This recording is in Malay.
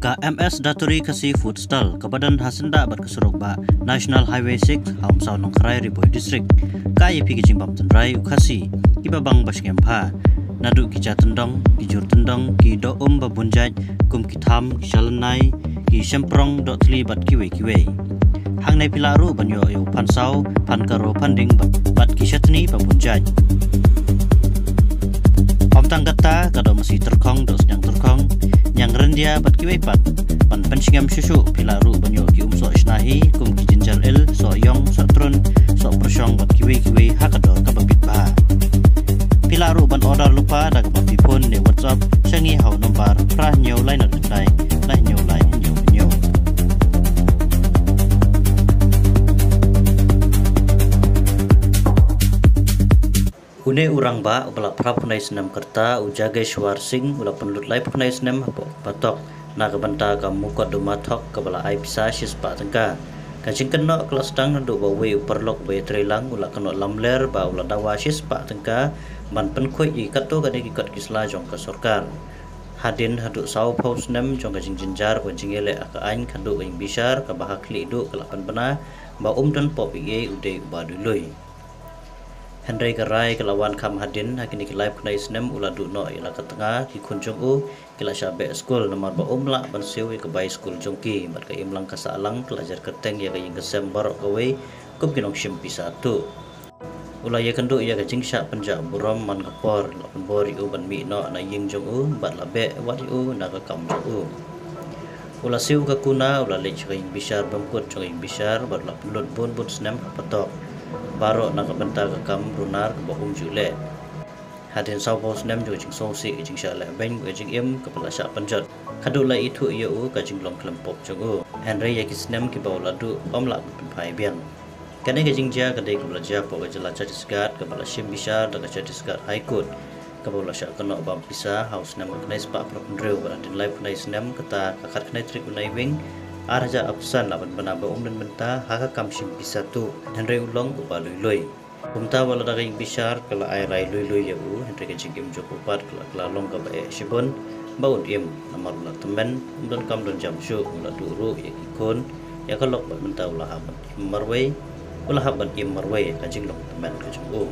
KMS Daturi Kasi Food Stall Kabadan Hasenda Berkeserok Ba National Highway 6 Haumsau Nongkrai Riboy District Kaya Pi Kijing Pam Tendrai Ukasi Ibabang Basngem Ha Nadu Kija Tendong Kijur Tendong Ki Do Babunjaj Kum Kitam Kishalanai Ki Semprong Dot Tli Bat Kiwe Kiwe Hang Nai Pilaru Banyo Yo Pansau Pankaro Panding Bat Kishatni Babunjaj Pamtang Gata Kado Masih Terkong Dot Senyang Terkong Yang rendia bat kiwe pat pan pensyngam susu pilaru banyo ki so isnahi kum ki jinjar il so yong so trun so persyong bat kiwe hakador kababit ba pilaru ban order lupa daga bapipun ne WhatsApp sangi hau nombar prah nyo lai na dai lai nyo Une urang ba ubala prapunai senam kerta ujagai suar sing ula penlut lai punai senam patok naga banta ka mukot dumathok kabala ai pisa sispa tengka kajing keno kelas dang ndu bawe uperlok bae trelang ula keno lamler ba ula dawa sispa tengka man penkhoi i kato gane ki kot kisla jong ka sorkar hadin hadu sau pos nem jong kajing jinjar bonjing ele aka ain kandu ing bisar ka bahakli du kelapan bena ba dan pop ige ude ba dului Henry Karai kelawan kam hadin hakini kilai punai senem ula du no ila ketengah ki kunjung u kila syabe school nomor ba la bansiu ke bai school jongki mat ka imlang kasalang pelajar keteng ya ka ingesem barok gawe kum kinong sim pisatu ula ya kendu ya ka jingsya penja burom man kapor la penbori u ban mi no na ying jong u bat labe wat u na ka kam jong u ula siu ka kuna ula lech ka ing bisar bangkut jong ing bisar bat la pelut bun senem patok Baro nak benta ke kam runar ke bohong jule. Hadin sau pos nem jo jing song si jing sha le beng jing im ke pala sha panjat. Kadu la itu ia u ka jing long kelempok jogo. Henry ya kisnem ke bawa ladu om la pai biang. Kane ke jing ja ke dei ke belajar po ke jela certifikat ke pala sim bisa da ke certifikat high court. Ke bawa sha kena bam bisa house nem ke nai spa pro pendreu ba din live nai snem kata kakat nai trik nai wing Araja absan laban penaba dan benta haka kam sim bisa tu Henry ulong upa lui umta wala daga ing bisar kala ay rai lui ya u Henry ke jingim joko pat kala long ka bae sibon baun im namar la temen dan kam don jam su la duru ya ikon ya kalok ba benta ulah haban marway ulah haban im marway ka jing long temen ka jong